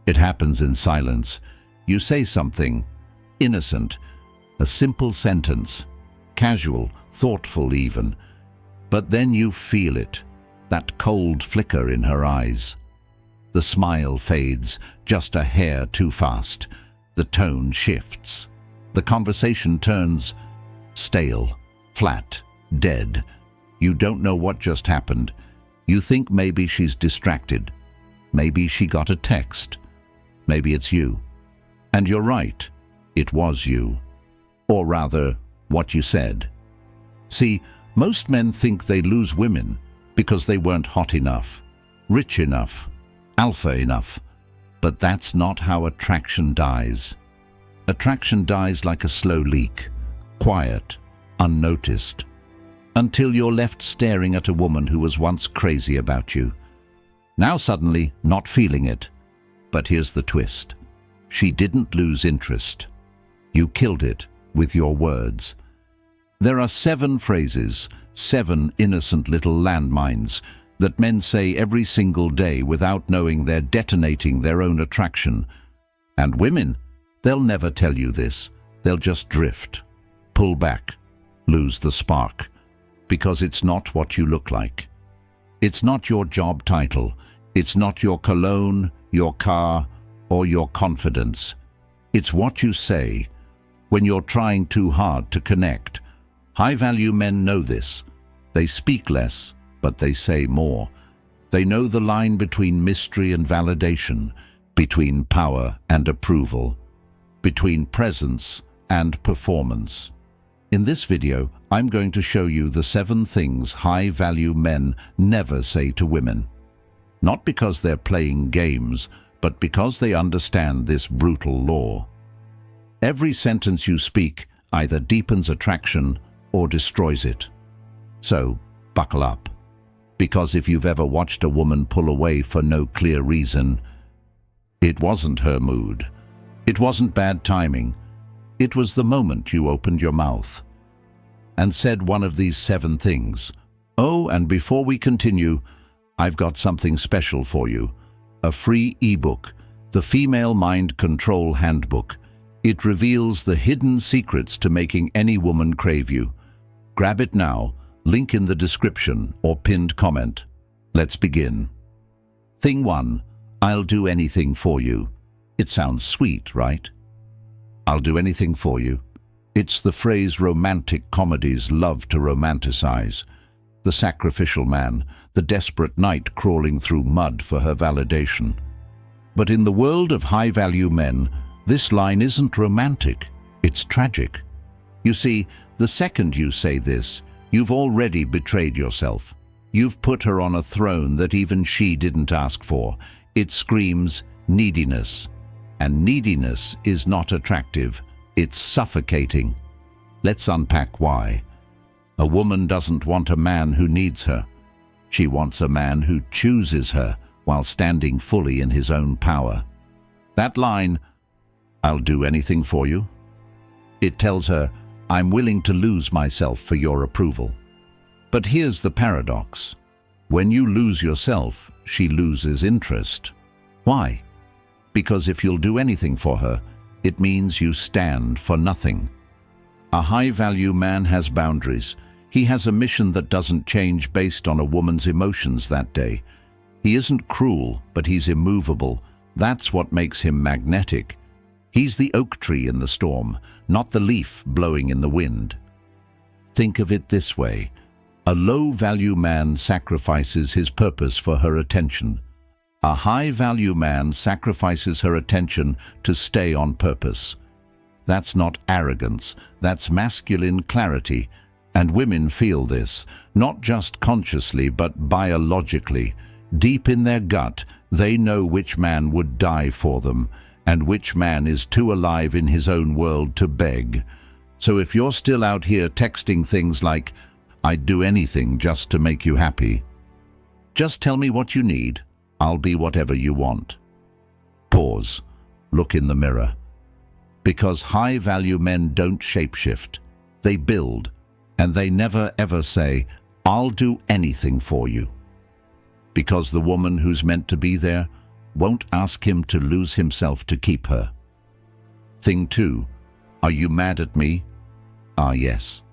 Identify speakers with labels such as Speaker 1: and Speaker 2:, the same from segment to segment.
Speaker 1: It happens in silence. You say something innocent, a simple sentence, casual, thoughtful even, but then you feel it, that cold flicker in her eyes. The smile fades just a hair too fast. The tone shifts. The conversation turns stale, flat, dead. You don't know what just happened. You think maybe she's distracted. Maybe she got a text. Maybe it's you. And you're right. It was you. Or rather, what you said. See, most men think they lose women because they weren't hot enough, rich enough, alpha enough. But that's not how attraction dies. Attraction dies like a slow leak, quiet, unnoticed, until you're left staring at a woman who was once crazy about you. Now suddenly not feeling it. But here's the twist. She didn't lose interest. You killed it with your words. There are 7 phrases, 7 innocent little landmines that men say every single day without knowing they're detonating their own attraction. And women, they'll never tell you this. They'll just drift, pull back, lose the spark, because it's not what you look like. It's not your job title. It's not your cologne, your car, or your confidence. It's what you say when you're trying too hard to connect. High-value men know this. They speak less, but they say more. They know the line between mystery and validation, between power and approval, between presence and performance. In this video, I'm going to show you the 7 things high-value men never say to women. Not because they're playing games, but because they understand this brutal law. Every sentence you speak either deepens attraction or destroys it. So, buckle up. Because if you've ever watched a woman pull away for no clear reason, it wasn't her mood. It wasn't bad timing. It was the moment you opened your mouth and said one of these 7 things. Oh, and before we continue, I've got something special for you. A free ebook, the Female Mind Control Handbook. It reveals the hidden secrets to making any woman crave you. Grab it now, link in the description or pinned comment. Let's begin. Thing 1, I'll do anything for you. It sounds sweet, right? I'll do anything for you. It's the phrase romantic comedies love to romanticize. The sacrificial man, the desperate knight crawling through mud for her validation. But in the world of high-value men, this line isn't romantic, it's tragic. You see, the second you say this, you've already betrayed yourself. You've put her on a throne that even she didn't ask for. It screams neediness. And neediness is not attractive, it's suffocating. Let's unpack why. A woman doesn't want a man who needs her. She wants a man who chooses her while standing fully in his own power. That line, I'll do anything for you, it tells her, I'm willing to lose myself for your approval. But here's the paradox. When you lose yourself, she loses interest. Why? Because if you'll do anything for her, it means you stand for nothing. A high-value man has boundaries. He has a mission that doesn't change based on a woman's emotions that day. He isn't cruel, but he's immovable. That's what makes him magnetic. He's the oak tree in the storm, not the leaf blowing in the wind. Think of it this way. A low-value man sacrifices his purpose for her attention. A high-value man sacrifices her attention to stay on purpose. That's not arrogance, that's masculine clarity. And women feel this, not just consciously but biologically. Deep in their gut, they know which man would die for them, and which man is too alive in his own world to beg. So if you're still out here texting things like, I'd do anything just to make you happy, just tell me what you need. I'll be whatever you want. Pause. Look in the mirror. Because high-value men don't shapeshift. They build, and they never ever say, I'll do anything for you. Because the woman who's meant to be there won't ask him to lose himself to keep her. Thing 2. Are you mad at me? Ah, yes.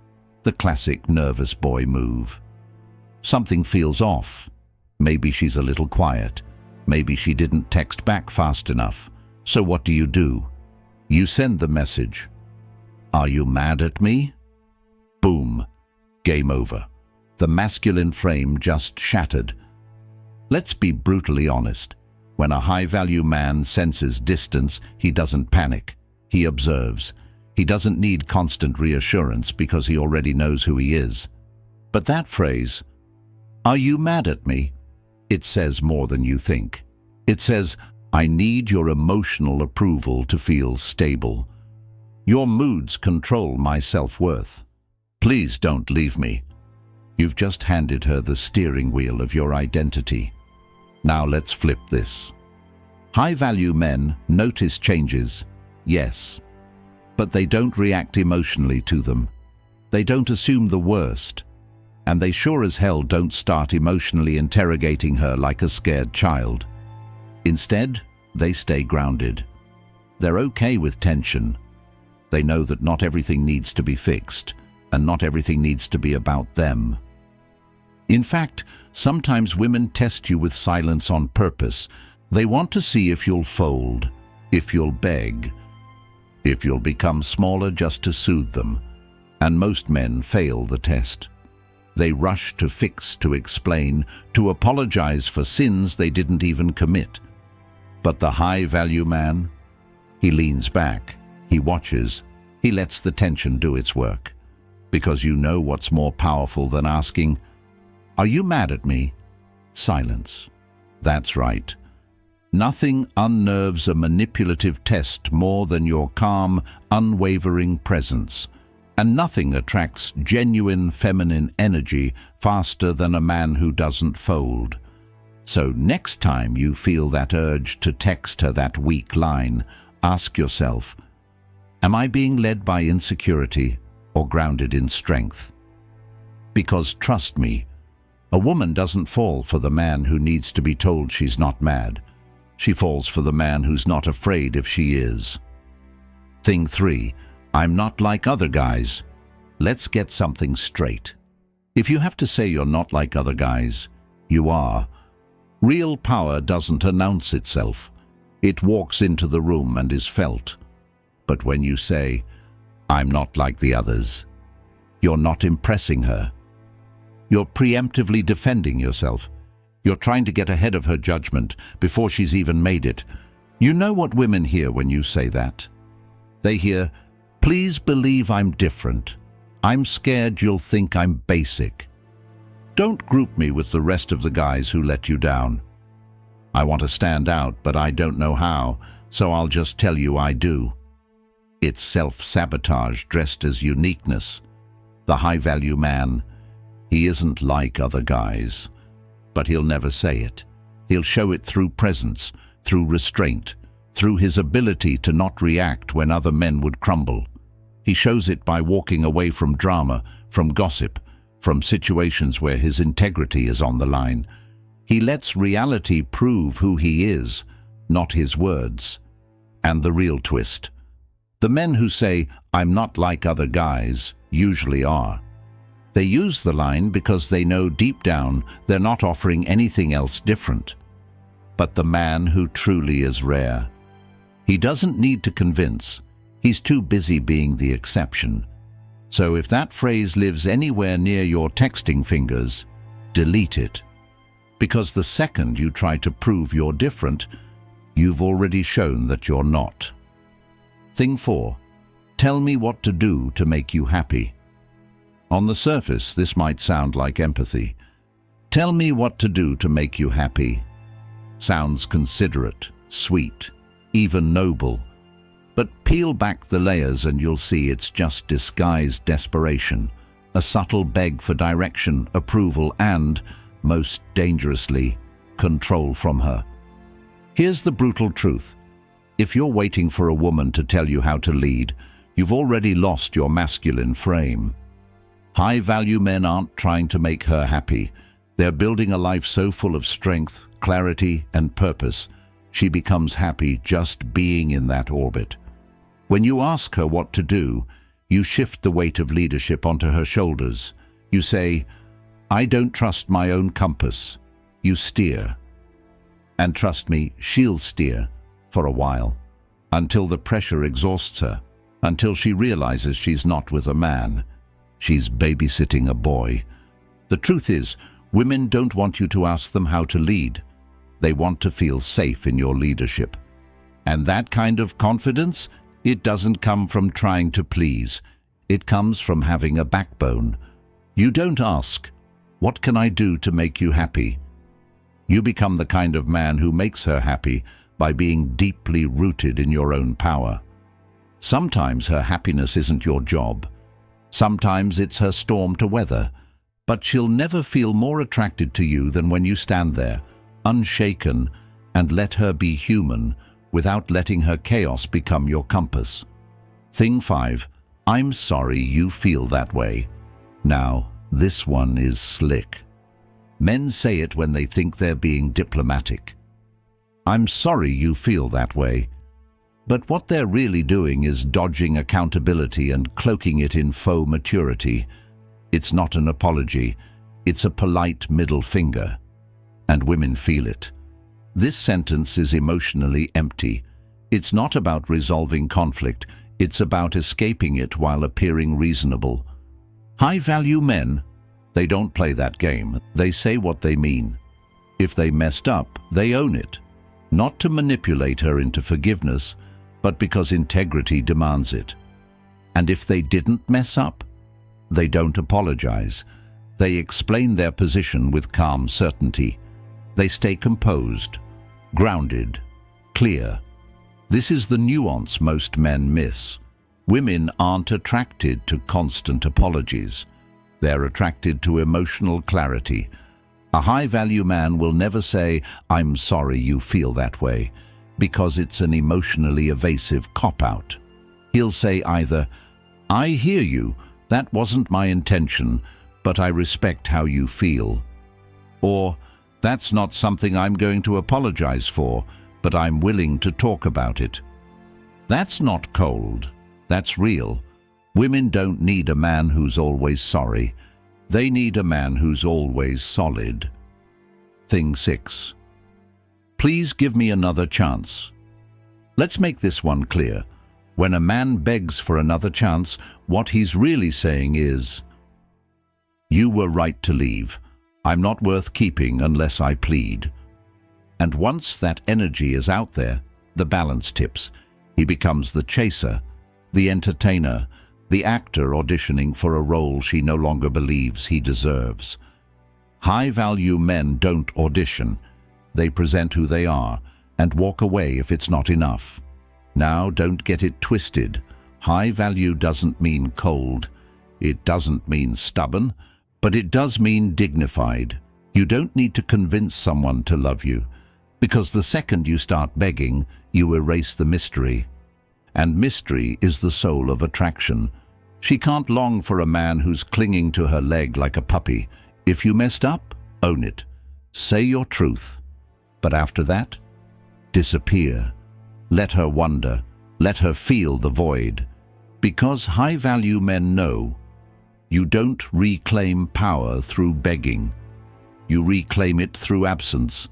Speaker 1: The classic nervous boy move. Something feels off. Maybe she's a little quiet. Maybe she didn't text back fast enough. So what do? You send the message. Are you mad at me? Boom. Game over. The masculine frame just shattered. Let's be brutally honest. When a high-value man senses distance, he doesn't panic. He observes. He doesn't need constant reassurance because he already knows who he is. But that phrase, "Are you mad at me?" it says more than you think. It says, I need your emotional approval to feel stable. Your moods control my self-worth. Please don't leave me. You've just handed her the steering wheel of your identity. Now let's flip this. High-value men notice changes, yes, but they don't react emotionally to them. They don't assume the worst, and they sure as hell don't start emotionally interrogating her like a scared child. Instead, they stay grounded. They're okay with tension. They know that not everything needs to be fixed, and not everything needs to be about them. In fact, sometimes women test you with silence on purpose. They want to see if you'll fold, if you'll beg, if you'll become smaller just to soothe them. And most men fail the test. They rush to fix, to explain, to apologize for sins they didn't even commit. But the high-value man, he leans back, he watches, he lets the tension do its work. Because you know what's more powerful than asking, "Are you mad at me?" Silence. That's right. Nothing unnerves a manipulative test more than your calm, unwavering presence. And nothing attracts genuine feminine energy faster than a man who doesn't fold. So next time you feel that urge to text her that weak line, ask yourself, am I being led by insecurity or grounded in strength? Because trust me, a woman doesn't fall for the man who needs to be told she's not mad. She falls for the man who's not afraid if she is. Thing 3. I'm not like other guys. Let's get something straight. If you have to say you're not like other guys, you are. Real power doesn't announce itself. It walks into the room and is felt. But when you say, I'm not like the others, you're not impressing her. You're preemptively defending yourself. You're trying to get ahead of her judgment before she's even made it. You know what women hear when you say that? They hear, please believe I'm different. I'm scared you'll think I'm basic. Don't group me with the rest of the guys who let you down. I want to stand out, but I don't know how, so I'll just tell you I do. It's self-sabotage dressed as uniqueness. The high-value man, he isn't like other guys, but he'll never say it. He'll show it through presence, through restraint, through his ability to not react when other men would crumble. He shows it by walking away from drama, from gossip, from situations where his integrity is on the line. He lets reality prove who he is, not his words. And the real twist. The men who say, I'm not like other guys, usually are. They use the line because they know deep down they're not offering anything else different. But the man who truly is rare, he doesn't need to convince. He's too busy being the exception. So if that phrase lives anywhere near your texting fingers, delete it. Because the second you try to prove you're different, you've already shown that you're not. Thing 4. Tell me what to do to make you happy. On the surface, this might sound like empathy. Tell me what to do to make you happy. Sounds considerate, sweet, even noble. But peel back the layers and you'll see it's just disguised desperation, a subtle beg for direction, approval, and, most dangerously, control from her. Here's the brutal truth. If you're waiting for a woman to tell you how to lead, you've already lost your masculine frame. High-value men aren't trying to make her happy. They're building a life so full of strength, clarity, and purpose, She becomes happy just being in that orbit. When you ask her what to do, you shift the weight of leadership onto her shoulders. You say, "I don't trust my own compass." You steer. And trust me, she'll steer for a while, until the pressure exhausts her, until she realizes she's not with a man. She's babysitting a boy. The truth is, women don't want you to ask them how to lead. They want to feel safe in your leadership. And that kind of confidence, it doesn't come from trying to please. It comes from having a backbone. You don't ask, "What can I do to make you happy?" You become the kind of man who makes her happy by being deeply rooted in your own power. Sometimes her happiness isn't your job. Sometimes it's her storm to weather. But she'll never feel more attracted to you than when you stand there, unshaken, and let her be human without letting her chaos become your compass. Thing 5. I'm sorry you feel that way. Now, this one is slick. Men say it when they think they're being diplomatic. I'm sorry you feel that way. But what they're really doing is dodging accountability and cloaking it in faux maturity. It's not an apology. It's a polite middle finger. And women feel it. This sentence is emotionally empty. It's not about resolving conflict. It's about escaping it while appearing reasonable. High-value men, they don't play that game. They say what they mean. If they messed up, they own it. Not to manipulate her into forgiveness, but because integrity demands it. And if they didn't mess up, they don't apologize. They explain their position with calm certainty. They stay composed, grounded, clear. This is the nuance most men miss. Women aren't attracted to constant apologies. They're attracted to emotional clarity. A high-value man will never say, "I'm sorry you feel that way," because it's an emotionally evasive cop-out. He'll say either, "I hear you, that wasn't my intention, but I respect how you feel," or "That's not something I'm going to apologize for, but I'm willing to talk about it." That's not cold. That's real. Women don't need a man who's always sorry. They need a man who's always solid. Thing 6. Please give me another chance. Let's make this one clear. When a man begs for another chance, what he's really saying is, "You were right to leave. I'm not worth keeping unless I plead." And once that energy is out there, the balance tips. He becomes the chaser, the entertainer, the actor auditioning for a role she no longer believes he deserves. High-value men don't audition. They present who they are and walk away if it's not enough. Now, don't get it twisted. High value doesn't mean cold. It doesn't mean stubborn, but it does mean dignified. You don't need to convince someone to love you, because the second you start begging, you erase the mystery. And mystery is the soul of attraction. She can't long for a man who's clinging to her leg like a puppy. If you messed up, own it. Say your truth. But after that, disappear. Let her wonder. Let her feel the void. Because high-value men know you don't reclaim power through begging. You reclaim it through absence.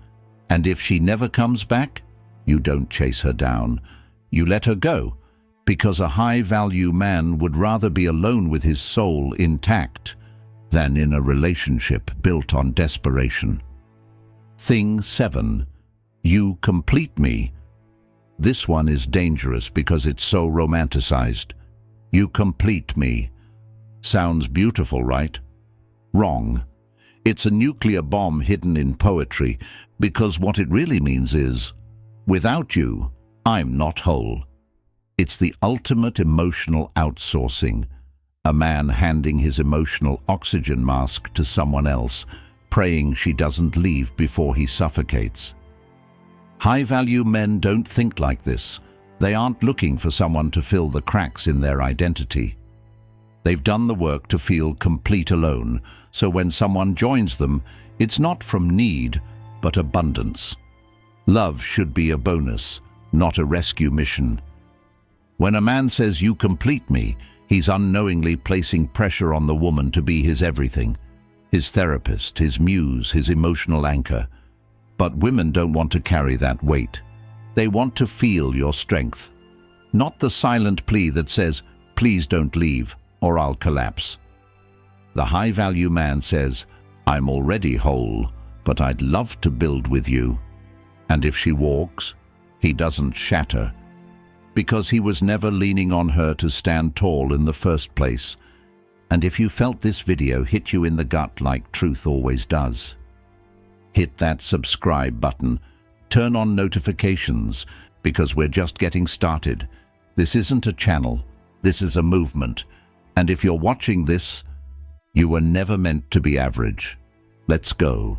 Speaker 1: And if she never comes back, you don't chase her down. You let her go, because a high-value man would rather be alone with his soul intact than in a relationship built on desperation. Thing 7. You complete me. This one is dangerous because it's so romanticized. You complete me. Sounds beautiful, right? Wrong. It's a nuclear bomb hidden in poetry, because what it really means is, without you, I'm not whole. It's the ultimate emotional outsourcing. A man handing his emotional oxygen mask to someone else, praying she doesn't leave before he suffocates. High-value men don't think like this. They aren't looking for someone to fill the cracks in their identity. They've done the work to feel complete alone, so when someone joins them, it's not from need, but abundance. Love should be a bonus, not a rescue mission. When a man says you complete me, he's unknowingly placing pressure on the woman to be his everything, his therapist, his muse, his emotional anchor. But women don't want to carry that weight. They want to feel your strength, not the silent plea that says, please don't leave, or I'll collapse. The high-value man says, I'm already whole, but I'd love to build with you. And if she walks, he doesn't shatter, because he was never leaning on her to stand tall in the first place. And if you felt this video hit you in the gut like truth always does, hit that subscribe button, turn on notifications, because we're just getting started. This isn't a channel, this is a movement. And if you're watching this, you were never meant to be average. Let's go.